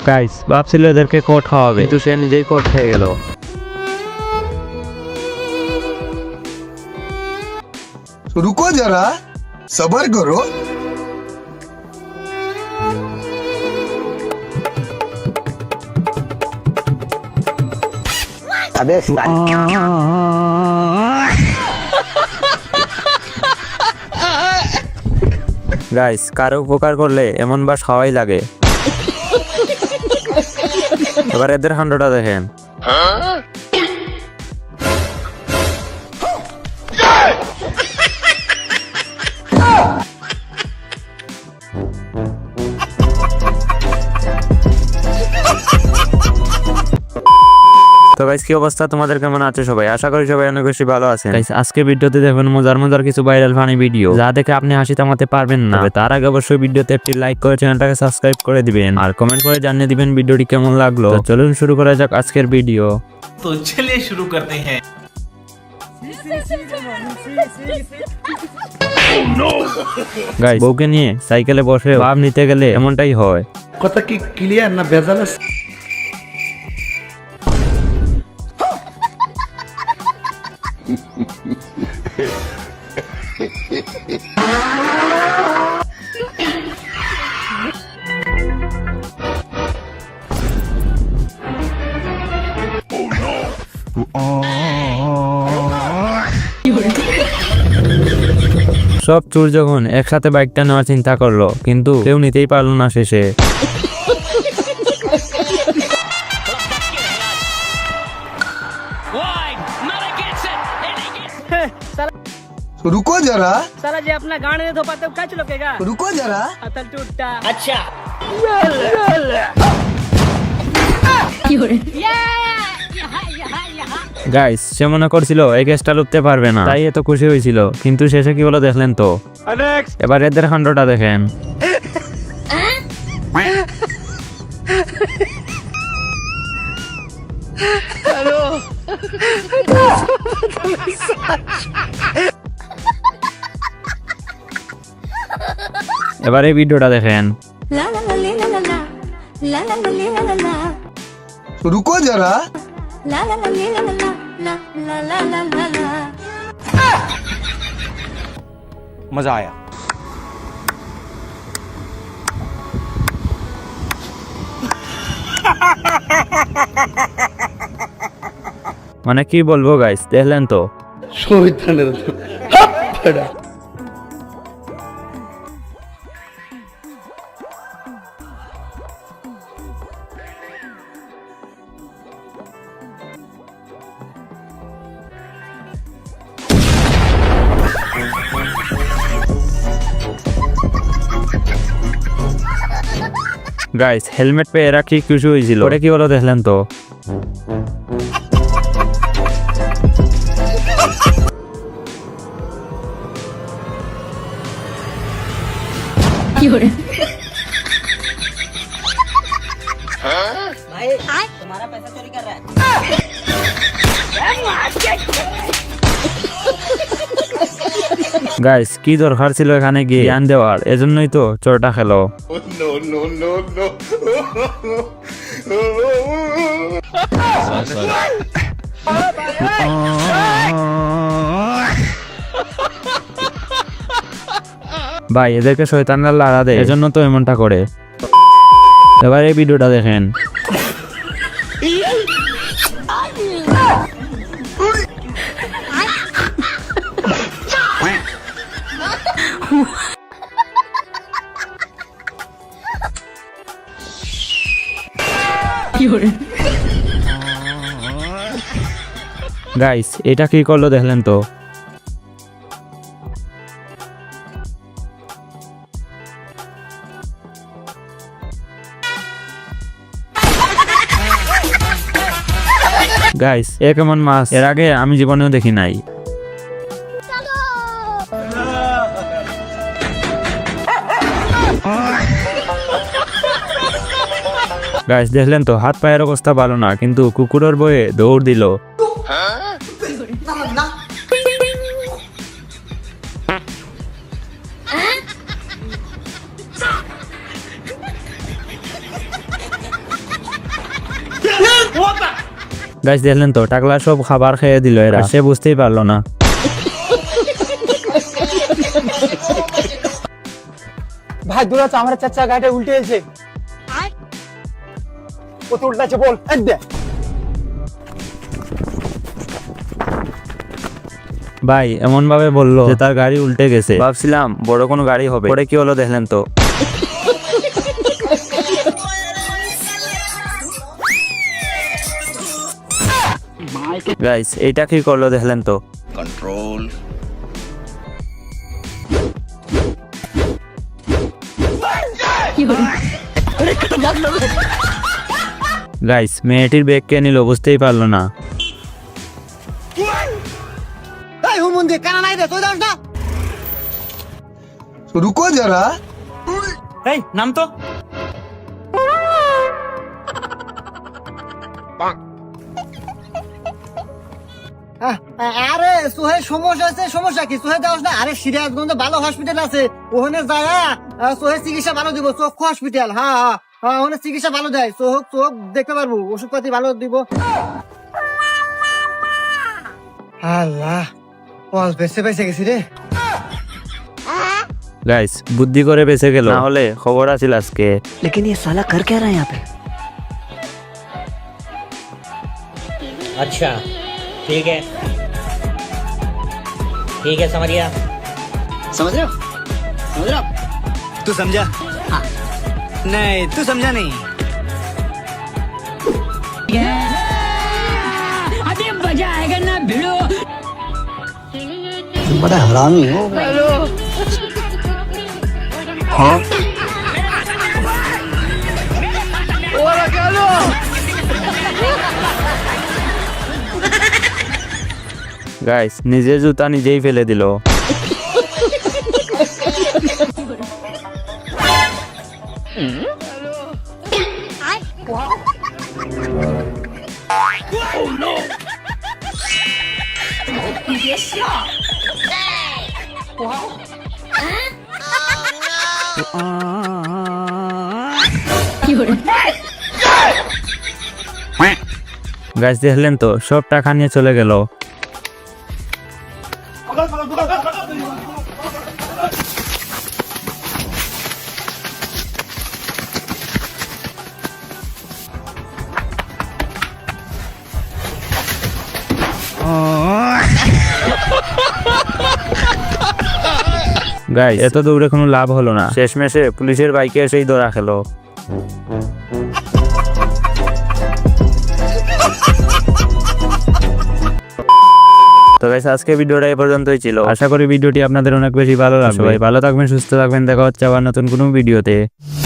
Guys ভাবছিল এদেরকে coat খাওয়াবে, কিন্তু সে নিজেই কোট খেয়ে গেল। रुको जरा सबर करो। अबे গাইস কারো উপকার করলে এমন বাস খাওয়াই লাগে। এবার এদের কাণ্ডটা দেখেন। তো গাইস কি অবস্থা তোমাদের, কেমন আছে সবাই? আশা করি সবাই অনেক বেশি ভালো আছেন। গাইস আজকে ভিডিওতে দেখবেন মজার কিছু ভাইরাল ফানি ভিডিও, যা দেখে আপনি হাসি থামাতে পারবেন না। তার আগে অবশ্যই ভিডিওতে একটি লাইক করে চ্যানেলটাকে সাবস্ক্রাইব করে দিবেন আর কমেন্ট করে জানিয়ে দিবেন ভিডিওটি কেমন লাগলো। তো চলুন শুরু করা যাক আজকের ভিডিও। तो चलिए शुरू करते हैं। গাইস বউকে নিয়ে সাইকেলে বসে ভাব নিতে গেলে এমনটাই হয়। কথা কি ক্লিয়ার না ভেজাল আছে? সব চোর যখন একসাথে বাইকটা নেওয়ার চিন্তা করলো, কিন্তু কেউ নিতেই পারলো না শেষে। रुको जरा साला जी अपना गाने नहीं धो पाते क्या चलोकेगा रुको जरा। अतल टूटता अच्छा গাইস সে মনে করছিল এই কেসটা লুটতে পারবে না, তাই এত খুশি হয়েছিল, কিন্তু শেষে কি হলো দেখলেন তো। এবার এদের কাণ্ডটা দেখেন। এবার এই ভিডিওটা দেখেন। रुको जरा मजा आया। মানে কি বলবো গাইস, দেখলেন তো। শয়তানের হাপ্পাড়া। গাইস হেলমেট পেয়ে এরা কি খুশি হয়েছিল, ওটা কি হলো দেখলেন তো। भाई तुम्हारा पैसा चोरी कर रहा है। গাইস কি দরকার ছিল এখানে গিয়ে জ্ঞান দেওয়ার, এজন্যই তো চোরটা খেলো। ভাই এদেরকে শয়তানরা লাড়া দেয়, এজন্য তো এমনটা করে। এবার এই ভিডিওটা দেখেন। গাইস এটা কি করলো দেখলেন তো। গাইস এ কেমন মাছ, এর আগে আমি জীবনেও দেখি নাই। গাইস দেখলেন তো, হাত পায়ের অবস্থা ভালো না, কিন্তু কুকুরের বয়ে দৌড় দিল। গাইস দেখলেন তো, টাকলা সব খাবার খেয়ে দিল এরা, সে বুঝতেই পারলো না। ভাই দূর আছে, আমার চাচা গাড়িটা উল্টে এসে কত উল্টাছে বল দে। ভাই এমন ভাবে বললো যে তার গাড়ি উল্টে গেছে, ভাবছিলাম বড় কোনো গাড়ি হবে, পরে কি হলো দেখলেন তো। গাইস এইটা কি করলো দেখলেন তো। গাইস মেয়েটির ব্যাগ কে নিল বুঝতেই পারলো না। रुको जरा এই নাম তো আরে সোহে সমস্যা আছে, সমস্যা কি? সোহে যাওস না? আরে সিরাজগঞ্জে ভালো হসপিটাল আছে, ওখানে যায় সোহে চিকিৎসা ভালো দিব। চক্ষু হসপিটাল, হ্যাঁ হ্যাঁ হ্যাঁ, ওখানে চিকিৎসা ভালো দেয়, চোখ দেখতে পারবো, ওষুধ পাতি ভালো দিব। আল্লাহ বল, বেঁচে বেঁচে গেছি রে। গাইস বুদ্ধি করে বেঁচে গেল, না হলে খবর আছিল আজকে। लेकिन ये साला कर क्या रहा है यहाँ पे? अच्छा ठीक है समझ गया। समझ रहे हो? समझ रहे हो? तू समझा? हाँ। नहीं तू समझा नहीं। अभी मजा आएगा ना भिड़ो। बड़ा हरामी हो। গাইস নিজের জুতা নিজেই ফেলে দিল। গাইস দেখলেন তো, সব টাকা নিয়ে চলে গেল। গাইস এত দৌড়ে কোনো লাভ হলো না, শেষমেশে পুলিশের বাইকে এসেই ধরা খেলো। তো গাইস আজকে ভিডিওটা এই পর্যন্তই ছিল। আশা করি ভিডিওটি আপনাদের অনেক বেশি ভালো লাগবে। সবাই ভালো থাকবেন, সুস্থ থাকবেন, দেখা হচ্ছে আবার নতুন কোনো ভিডিওতে।